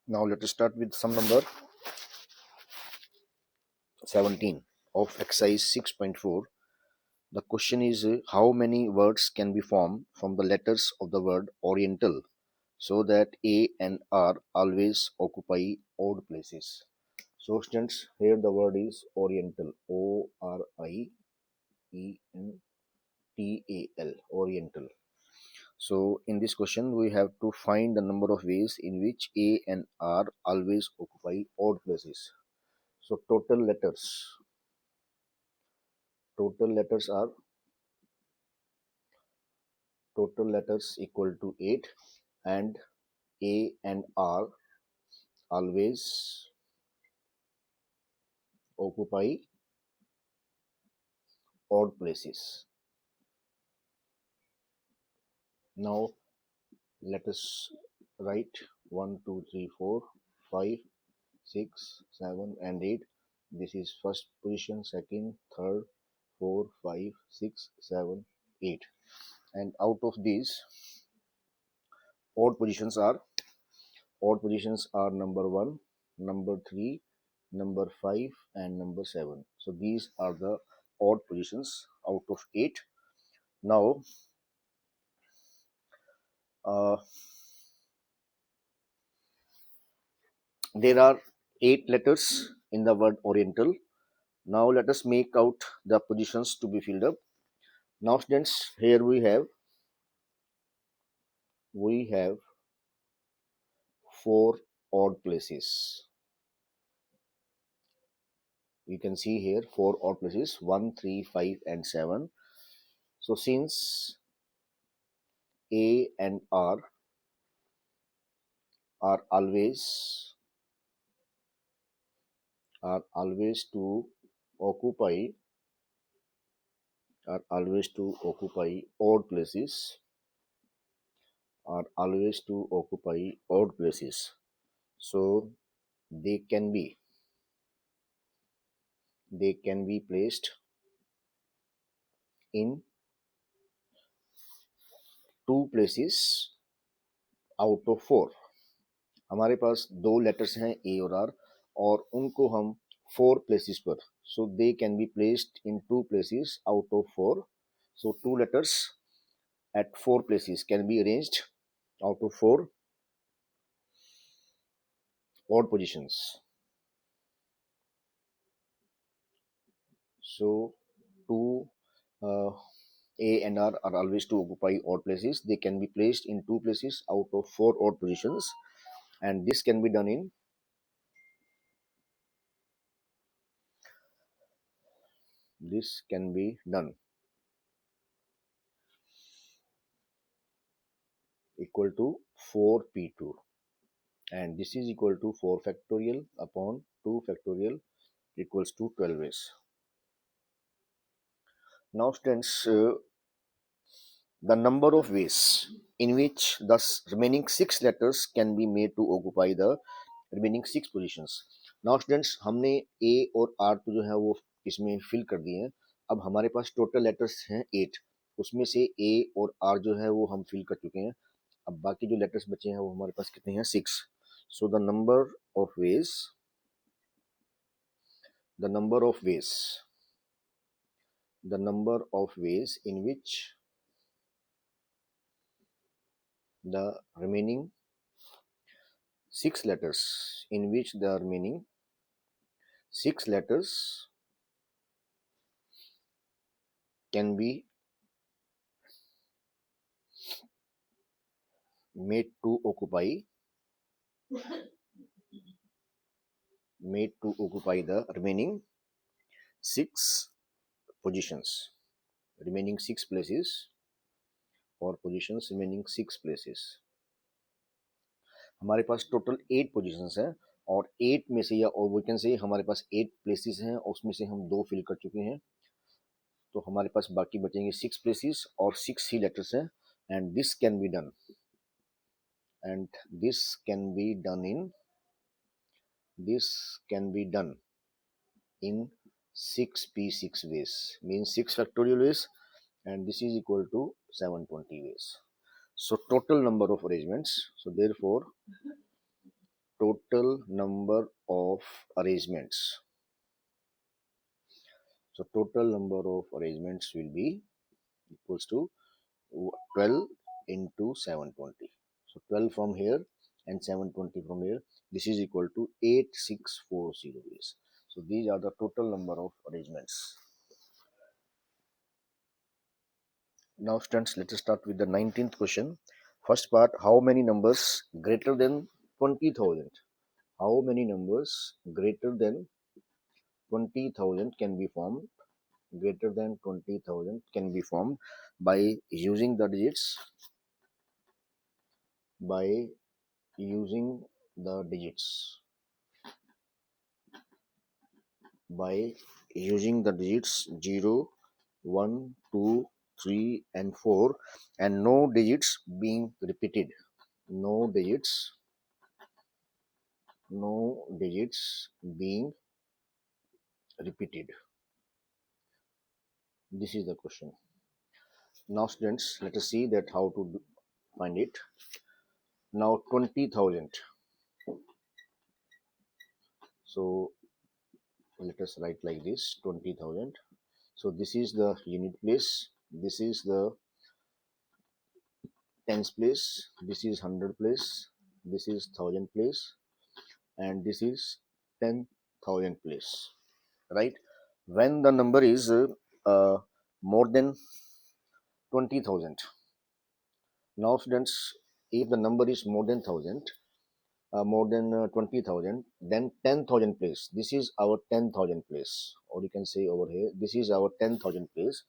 Now let us start with sum number 17 of exercise 6.4. The question is how many words can be formed from the letters of the word Oriental so that A and R always occupy odd places. So students, here the word is Oriental, Oriental, Oriental. So in this question we have to find the number of ways in which A and R always occupy odd places. So total letters equal to 8, and A and R always occupy odd places. Now let us write 1, 2, 3, 4, 5, 6, 7 and 8. This is first position, second, third, 4, 5, 6, 7, 8. And out of these, odd positions are number 1, number 3, number 5 and number 7. So these are the odd positions out of 8. Now there are 8 letters in the word Oriental. Now let us make out the positions to be filled up. Now students, here we have 4 odd places. You can see here 4 odd places, 1, 3, 5 and 7. So since A and R are always to occupy odd places, so they can be placed in 2 places out of 4. हमारे पास 2 letters हैं A और R और उनको हम 4 places पर, so they can be placed in 2 places out of 4. So 2 letters at 4 places can be arranged out of 4 odd positions. So 2 A and R are always to occupy odd places. They can be placed in 2 places out of 4 odd positions, and this can be done equal to 4p2, and this is equal to 4 factorial upon 2 factorial equals to 12 ways. Now students, the number of ways in which the remaining 6 letters can be made to occupy the remaining 6 positions. Now students, हमने A और R तो जो है वो इसमें fill कर दिए हैं. अब हमारे पास टोटल लेटर्स हैं 8, उसमें से A और R जो है वो हम फिल कर चुके हैं. अब बाकी जो लेटर्स बचे हैं वो हमारे पास कितने हैं? 6. So the number of ways in which the remaining 6 letters can be made to occupy the remaining 6 positions, remaining 6 places or positions, remaining 6 places. हमारे पास टोटल 8 पोजीशंस हैं और 8 में से या और वी कैन से हमारे पास 8 प्लेसेस हैं और उसमें से हम 2 फिल कर चुके हैं, तो हमारे पास बाकी बचेंगे 6 प्लेसेस और 6 ही लेटर्स हैं. And this can be done in 6p6 ways, means 6 factorial ways, and this is equal to 720 ways. So total number of arrangements, so therefore total number of arrangements. So total number of arrangements will be equals to 12 into 720. So 12 from here and 720 from here. This is equal to 8640 days. So these are the total number of arrangements. Now students, let us start with the 19th question. First part, how many numbers greater than 20,000? How many numbers greater than 20,000 can be formed? Greater than 20,000 can be formed by using the digits, by using the digits, by using the digits 0, 1, 2, 3 and 4, and no digits being repeated. No digits, no digits being repeated. This is the question. Now students, let us see that how to find it. Now 20,000. So let us write like this, 20,000. So this is the unit place, this is the tens place, this is hundred place, this is thousand place, and this is 10,000 place, right? When the number is more than 20,000. Now students, if the number is more than 1000, more than 20,000, then 10,000 place. This is our 10,000 place, or you can say over here, this is our 10,000 place.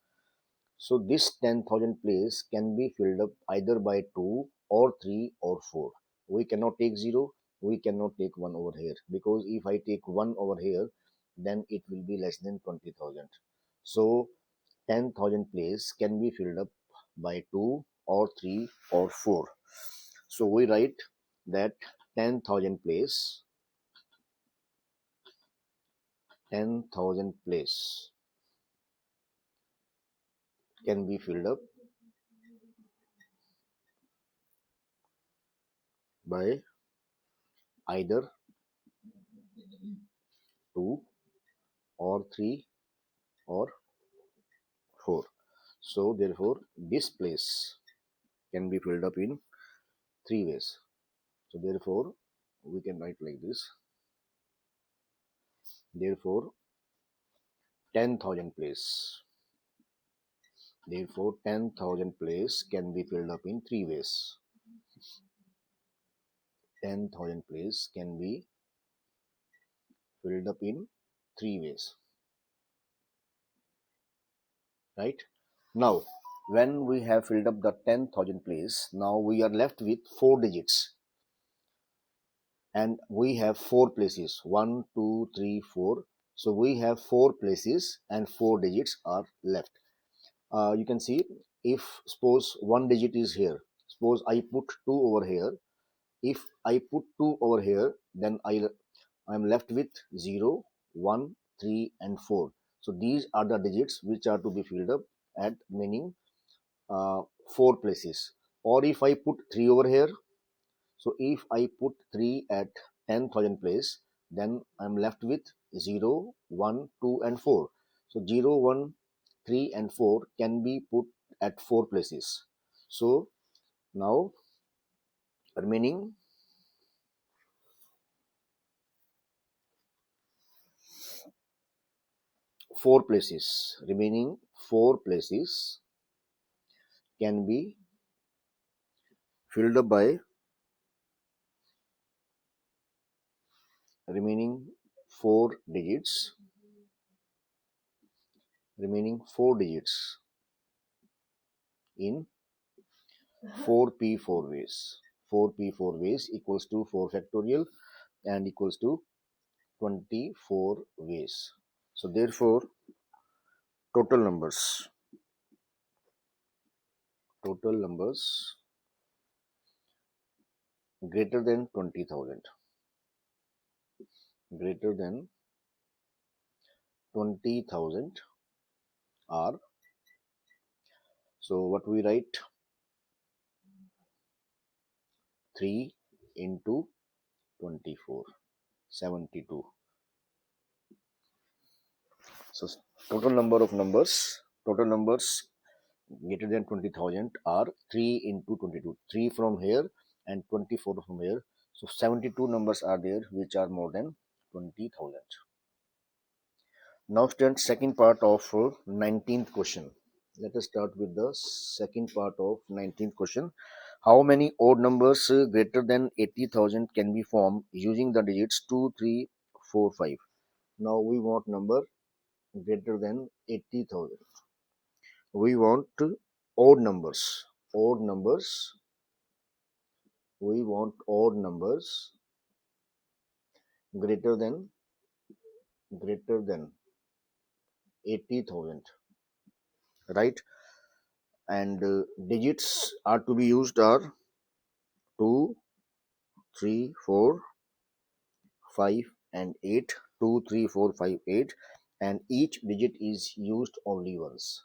So this 10,000 place can be filled up either by 2 or 3 or 4. We cannot take 0, we cannot take 1 over here, because if I take 1 over here, then it will be less than 20,000. So 10,000 place can be filled up by 2 or 3 or 4. So we write that 10,000 place, 10,000 place can be filled up by either 2 or 3 or 4. So therefore this place can be filled up in 3 ways. So therefore we can write like this. Therefore 10,000 place. Therefore 10,000 place can be filled up in 3 ways. 10,000 place can be filled up in 3 ways. Right? Now when we have filled up the 10,000 place, now we are left with 4 digits. And we have 4 places, 1, 2, 3, 4. So we have 4 places and 4 digits are left. You can see, if suppose one digit is here, suppose I put 2 over here. If I put 2 over here, then I'm left with 0, 1, 3 and 4. So these are the digits which are to be filled up at meaning 4 places. Or if I put 3 over here, so if I put 3 at 10,000 place, then I'm left with 0, 1, 2 and 4. So 0, 1, 3 and 4 can be put at 4 places. So now remaining 4 places, remaining 4 places can be filled up by remaining 4 digits, remaining 4 digits in 4p4 ways. 4p4 ways equals to 4 factorial and equals to 24 ways. So therefore total numbers greater than 20,000, greater than 20,000 are, so what we write, 3 into 24, 72. So total numbers greater than 20,000 are 3 into 22. 3 from here and 24 from here. So 72 numbers are there which are more than 20,000. Now students, second part of 19th question. Let us start with the second part of 19th question. How many odd numbers greater than 80,000 can be formed using the digits 2, 3, 4, 5? Now we want number greater than 80,000. We want odd numbers. Odd numbers. We want odd numbers greater than 80,000, right? And digits are to be used are 2, 3, 4, 5 and 8. 2, 3, 4, 5, 8, and each digit is used only once.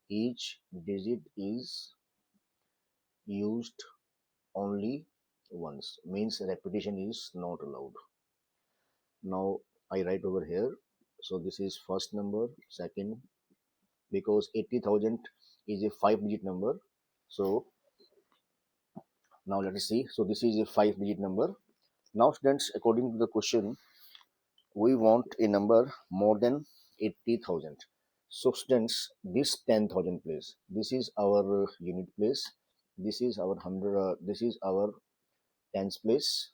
Each digit is used only once, means repetition is not allowed. Now I write over here. So this is first number, second, because 80,000 is a 5-digit number. So now let us see. So this is a 5-digit number. Now students, according to the question, we want a number more than 80,000. So students, this 10,000 place, this is our unit place. This is our 100. This is our tens place.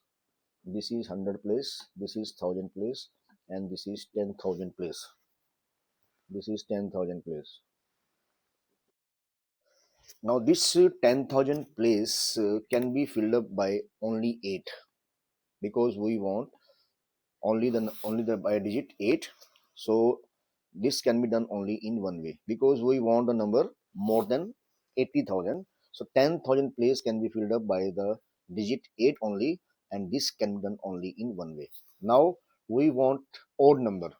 This is 100 place. This is 1,000 place, and this is 10,000 place. This is 10,000 place. Now this 10,000 place can be filled up by only 8, because we want only the by digit 8. So this can be done only in one way, because we want a number more than 80,000. So 10,000 place can be filled up by the digit 8 only, and this can be done only in one way. Now we want odd number.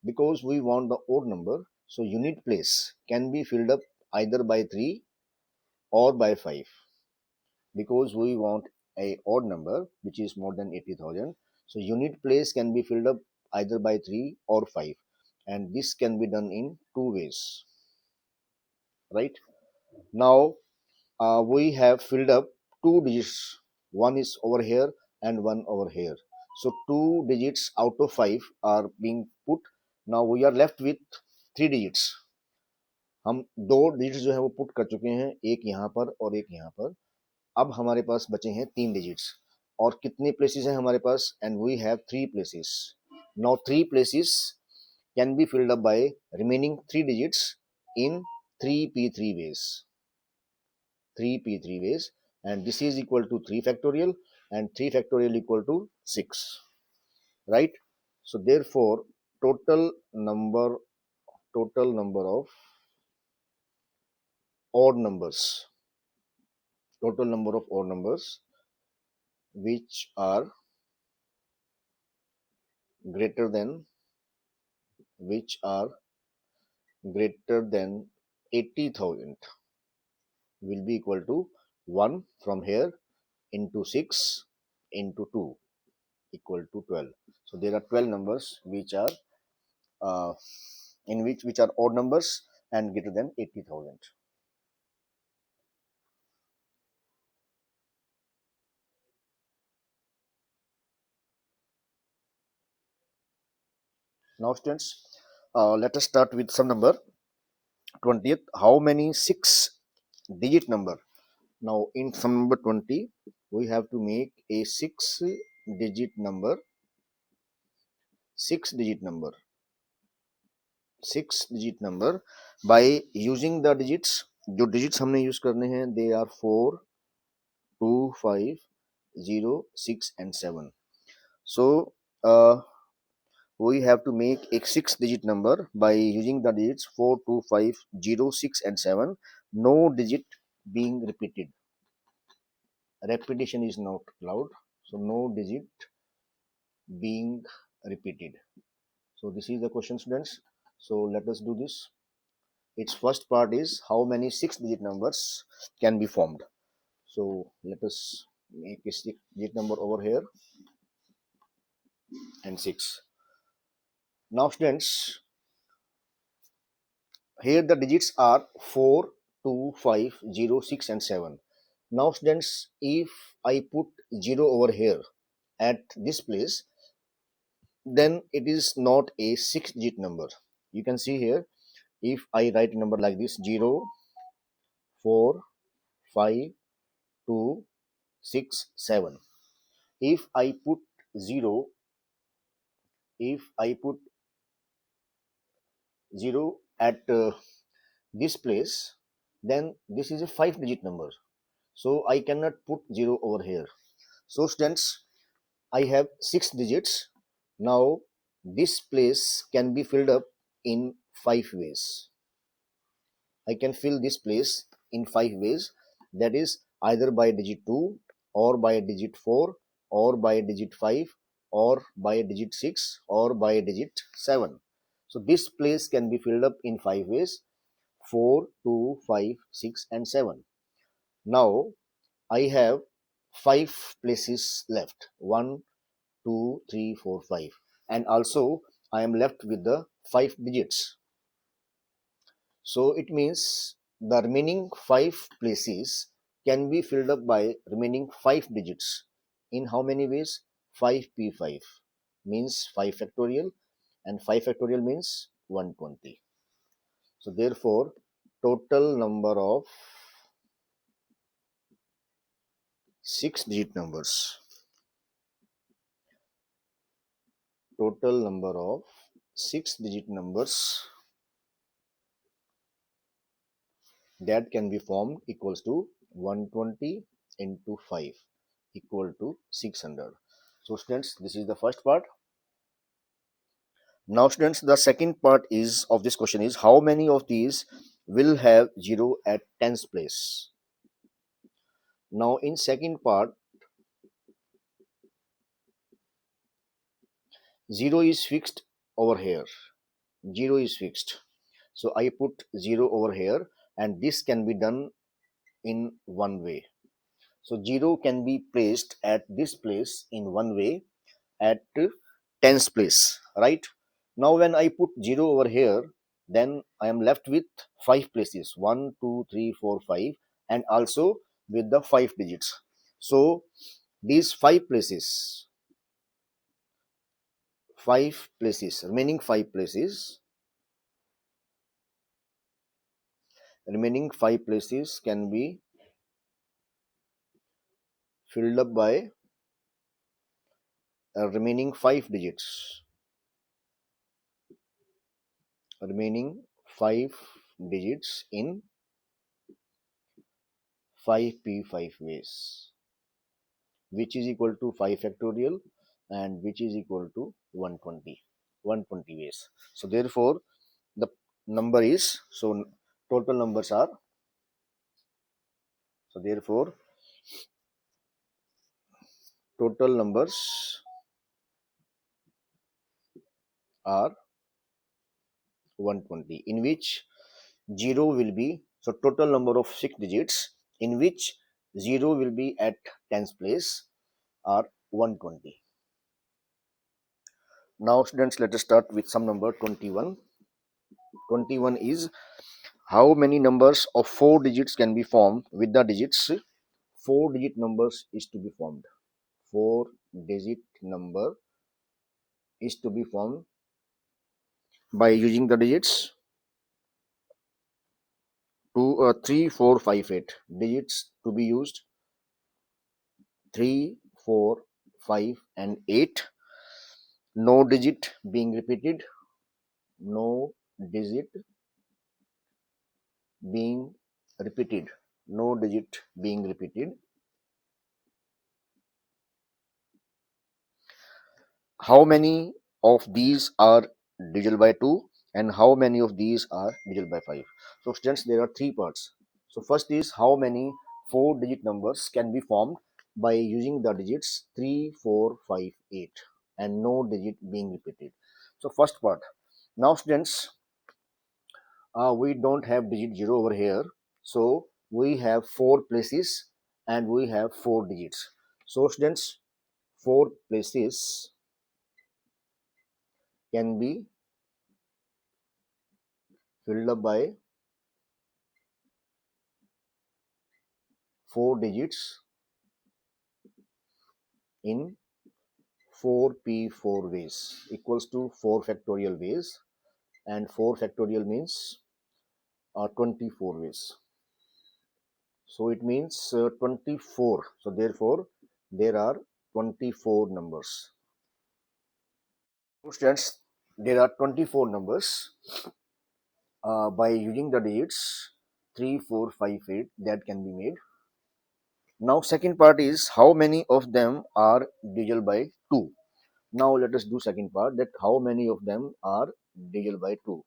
Because we want the odd number, so unit place can be filled up either by 3 or by 5, because we want a odd number which is more than 80,000. So unit place can be filled up either by 3 or 5, and this can be done in two ways, right? Now we have filled up two digits. One is over here and one over here. So two digits out of 5 are being put. Now we are left with 3 digits. हम दो digits जो है वो put कर चुके हैं, एक यहाँ पर और एक यहाँ पर. अब हमारे पास बचे हैं 3 डिजिट्स. और कितने प्लेसेस हैं हमारे पास? And we have 3 places. Now 3 places can be filled up by remaining 3 digits in 3p3 ways. 3p3 ways, and this is equal to 3 factorial, and 3 factorial equal to 6, right? So therefore total number of odd numbers, total number of odd numbers which are greater than 80,000 will be equal to 1 from here into 6 into 2 equal to 12. So there are 12 numbers which are which are odd numbers and greater than 80,000. Now students, let us start with some number. 20th, how many 6-digit number? Now in sum number 20, we have to make a 6-digit number. 6-digit number by using the digits. जो digits हमने use करने हैं, they are 4, 2, 5, 0, 6 and 7. So we have to make a 6-digit number by using the digits 4, 2, 5, 0, 6 and 7. No digit being repeated. Repetition is not allowed. So no digit being repeated. So this is the question, students. So let us do this. Its first part is how many 6-digit numbers can be formed. So let us make a 6-digit number over here. and 6. Now students, here the digits are 4, 2, 5, 0, 6 and 7. Now students, if I put 0 over here at this place, then it is not a 6-digit number. You can see here, if I write a number like this, 0, 4, 5, 2, 6, 7. If I put 0, if I put 0 at this place, then this is a 5-digit number. So I cannot put 0 over here. So students, I have 6 digits. Now this place can be filled up in 5 ways. I can fill this place in 5 ways. That is either by digit 2 or by digit 4 or by digit 5 or by digit 6 or by digit 7. So this place can be filled up in 5 ways: 4, 2, 5, 6 and 7. Now I have 5 places left: 1, 2, 3, 4, 5, and also I am left with the 5 digits. So it means the remaining 5 places can be filled up by remaining 5 digits. In how many ways? 5p5 means 5 factorial, and 5 factorial means 120. So therefore, total number of 6-digit numbers, total number of 6-digit numbers that can be formed equals to 120 into 5 equal to 600. So students, this is the first part. Now students, the second part is of this question is, how many of these will have 0 at tens place? Now in second part, 0 is fixed over here. 0 is fixed. So I put 0 over here, and this can be done in one way. So 0 can be placed at this place in one way, at tens place, right? Now when I put 0 over here, then I am left with 5 places: 1, 2, 3, 4, 5, and also with the 5 digits. So these 5 places, remaining 5 places, can be filled up by remaining 5 digits, in 5p5 ways, which is equal to 5 factorial and which is equal to 120 ways. So therefore the number is, so total numbers are, so therefore total numbers are 120, in which 0 will be, so total number of 6 digits in which 0 will be at tens place are 120. Now students, let us start with some number 21. 21 is, how many numbers of 4 digits can be formed with the digits? 4-digit numbers is to be formed. 4-digit number is to be formed by using the digits 3, 4, 5, 8. Digits to be used 3, 4, 5 and 8. No digit being repeated. No digit being repeated. No digit being repeated. How many of these are divisible by 2 and how many of these are divisible by 5? So students, there are 3 parts. So first is, how many 4-digit numbers can be formed by using the digits 3, 4, 5, 8 and no digit being repeated. So first part. Now students, we don't have digit 0 over here. So we have 4 places and we have 4 digits. So students, 4 places can be filled up by 4 digits in 4p4 ways equals to 4 factorial ways, and 4 factorial means 24 ways. So it means 24. So therefore there are 24 numbers. So students, there are 24 numbers by using the digits 3, 4, 5, 8 that can be made. Now second part is how many of them are divisible by 2. Now let us do second part, that how many of them are divisible by 2.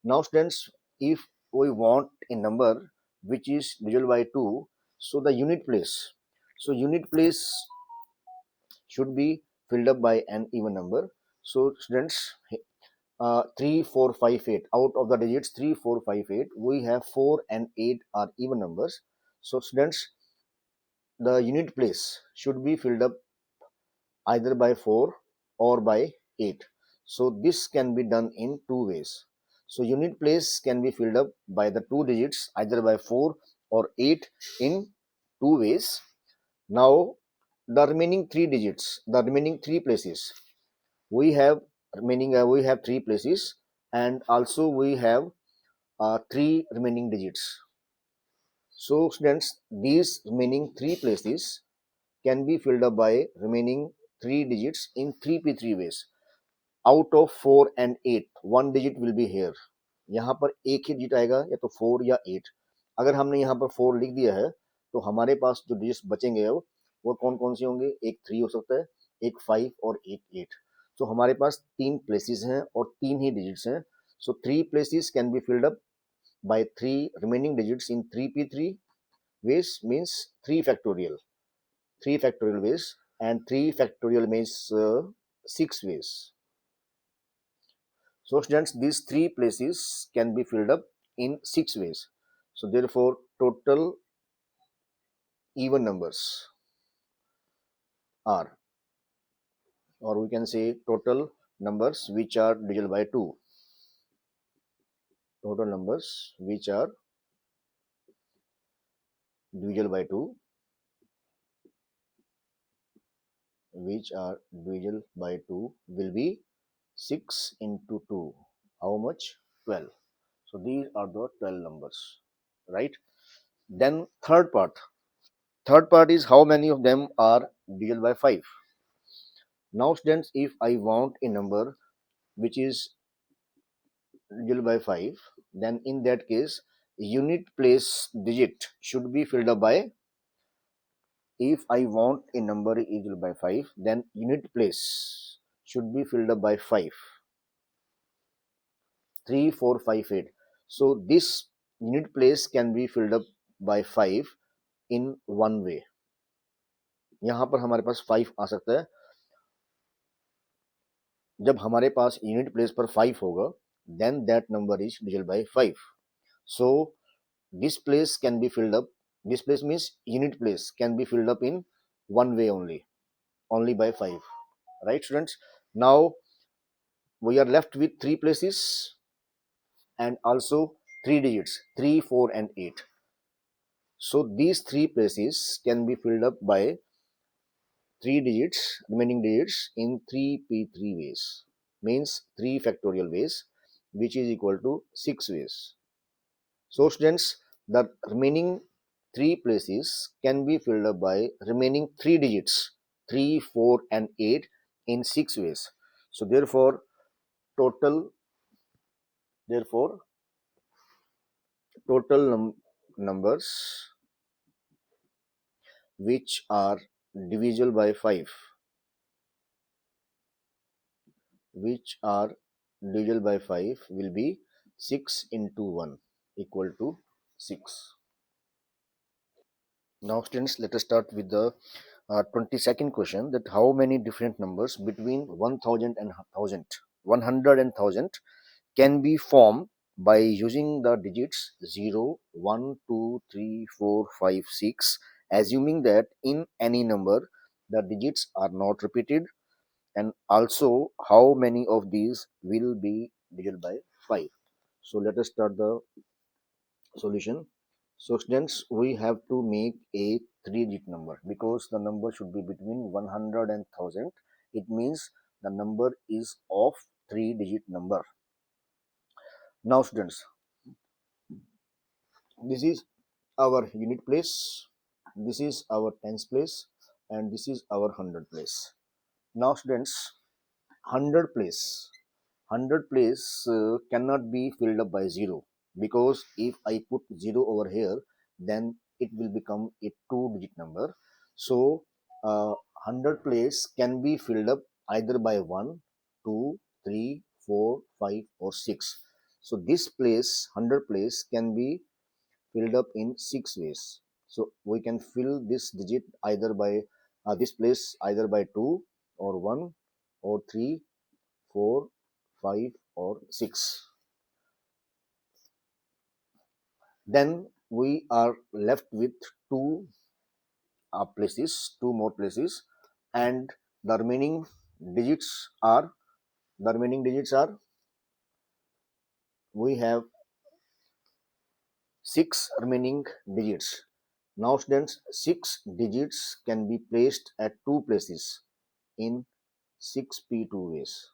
Now students, if we want a number which is divisible by 2, so the unit place. So unit place should be filled up by an even number. So students, 3, 4, 5, 8. Out of the digits 3, 4, 5, 8, we have 4 and 8 are even numbers. So students, the unit place should be filled up either by 4 or by 8. So this can be done in two ways. So unit place can be filled up by the two digits either by 4 or 8 in two ways. Now the remaining three digits, the remaining three places, we have we have three places, and also we have three remaining digits. So students, these remaining three places can be filled up by remaining three digits in 3p3 ways. Out of 4 and 8, one digit will be here. यहाँ पर एक ही digit आएगा, या तो 4 या 8. अगर हमने यहाँ पर 4 लिख दिया है तो हमारे पास जो डिजिट्स बचेंगे अब वो कौन कौन से होंगे? एक 3 हो सकता है, एक 5 और एक 8. तो हमारे पास तीन प्लेसेस हैं और तीन ही डिजिट्स हैं. So three places can be filled up by 3 remaining digits in 3p3 ways, means 3 factorial. 3 factorial ways, and 3 factorial means 6 ways. So students, these three places can be filled up in 6 ways. So therefore total even numbers are, or we can say total numbers which are divisible by 2. Total numbers which are divisible by 2, which are divisible by 2 will be 6 into 2. How much? 12. So these are the 12 numbers, right? Then third part. Third part is how many of them are divisible by 5. Now students, if I want a number which is divisible by 5, then in that case unit place digit should be filled up by, if I want a number is divisible by 5, then unit place should be filled up by 5. 3, 4, 5, 8. So this unit place can be filled up by 5 in one way. यहाँ पर हमारे पास 5 आ सकता है. जब हमारे पास unit place पर 5 होगा, then that number is divisible by 5. So this place can be filled up. This place means unit place can be filled up in one way only by 5. Right students? Now we are left with three places and also three digits 3, 4 and 8. So these three places can be filled up by three digits, remaining digits in 3p3 ways, means 3 factorial ways, which is equal to 6 ways. So students, the remaining three places can be filled up by remaining three digits 3, 4 and 8 in 6 ways. So therefore total numbers which are divisible by 5, which are divisible by 5 will be 6 into 1 equal to 6. Now students, let us start with the 22nd question, that how many different numbers between 1000 and 1000, 100 and 1000 can be formed by using the digits 0, 1, 2, 3, 4, 5, 6, assuming that in any number the digits are not repeated and also how many of these will be divided by 5. So let us start the solution. So students, we have to make a 3-digit number because the number should be between 100 and 1000. It means the number is of 3-digit number. Now students, this is our unit place, this is our tens place, and this is our hundred place. Now students, 100 place, 100 place cannot be filled up by 0, because if I put 0 over here, then it will become a 2-digit number. So 100 place can be filled up either by 1, 2, 3, 4, 5, or 6. So this place, 100 place, can be filled up in 6 ways. So we can fill this digit either by this place either by 2 or 1 or 3, 4, 5, or 6. Then we are left with two more places, and the remaining digits are we have 6 remaining digits. Now students, 6 digits can be placed at 2 places in 6p2 ways,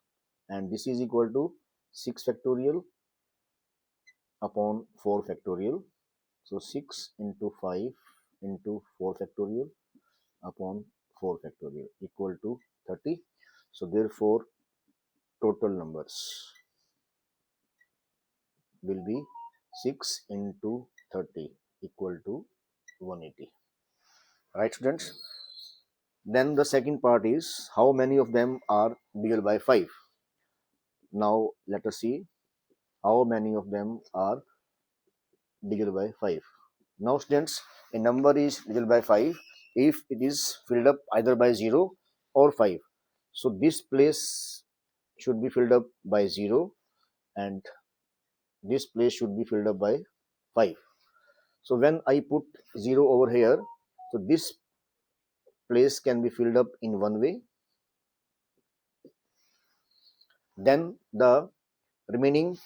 and this is equal to 6 factorial upon 4 factorial. So 6 into 5 into 4 factorial upon 4 factorial equal to 30. So therefore total numbers will be 6 into 30 equal to 180. Right students? Then the second part is how many of them are divisible by 5. Now let us see how many of them are divisible by 5. Now students, a number is divisible by 5 if it is filled up either by 0 or 5. So this place should be filled up by 0, and this place should be filled up by 5. So when I put 0 over here, so this place can be filled up in one way. Then the remaining.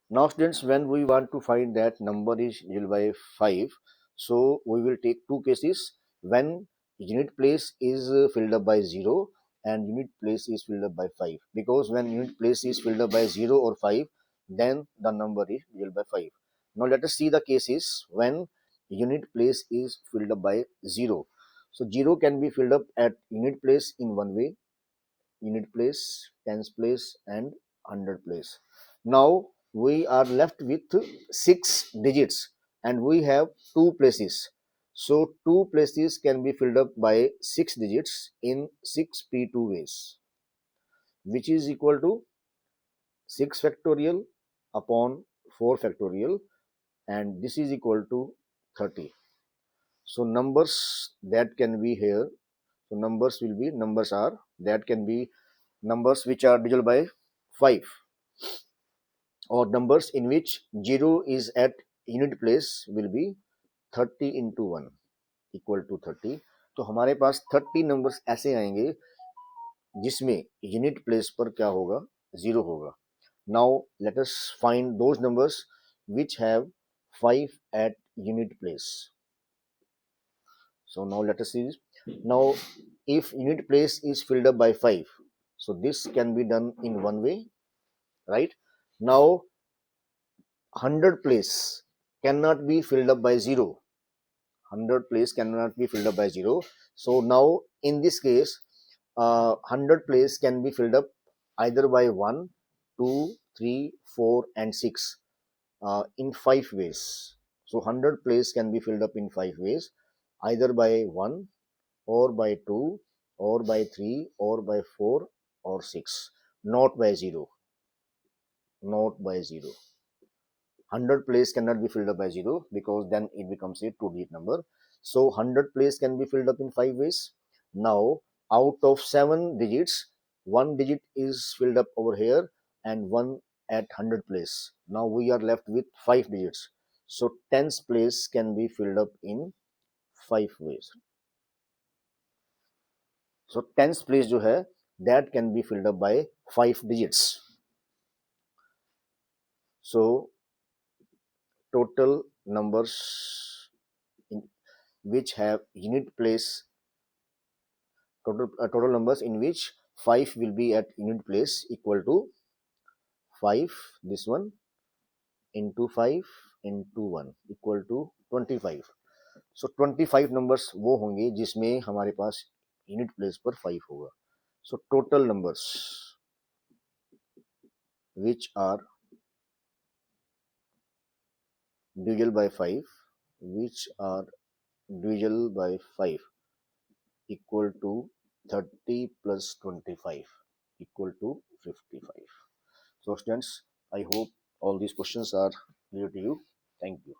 Now students, when we want to find that number is divisible by 5, so we will take two cases: when unit place is filled up by 0 and unit place is filled up by 5. Because when unit place is filled up by 0 or 5, then the number is divisible by 5. Now let us see the cases when unit place is filled up by 0. So 0 can be filled up at unit place in one way: unit place, tens place, and hundred place. Now we are left with 6 digits, and we have 2 places. So 2 places can be filled up by 6 digits in 6p2 ways, which is equal to 6 factorial upon 4 factorial, and this is equal to 30. So numbers that can be here, so numbers are that can be numbers which are divisible by 5, or numbers in which 0 is at unit place will be 30 into 1 equal to 30. तो हमारे पास 30 numbers ऐसे आएंगे जिसमें unit place पर क्या होगा, 0 होगा. Now let us find those numbers which have 5 at unit place. So now let us see this. Now if unit place is filled up by 5, so this can be done in one way, right? Now 100 place cannot be filled up by 0. 100 place cannot be filled up by 0. So now in this case, 100 place can be filled up either by 1, 2, 3, 4, and 6 in 5 ways. So 100 place can be filled up in 5 ways, either by 1 or by 2 or by 3 or by 4 or 6, not by 0. Not by 0. 100 place cannot be filled up by 0 because then it becomes a 2-digit number. So 100 place can be filled up in 5 ways. Now out of 7 digits, 1 digit is filled up over here and 1 at 100 place. Now we are left with 5 digits. So tens place can be filled up in 5 ways. So tens place जो है that can be filled up bye 5 digits. So total numbers in which have unit place, total numbers in which 5 will be at unit place equal to 5, this one, into 5 into 1 equal to 25. So 25 numbers वो होंगे जिसमें हमारे पास unit place पर 5 होगा. So total numbers which are divisible by 5, which are divisible by 5 equal to 30 plus 25 equal to 55. So students, I hope all these questions are clear to you. Thank you.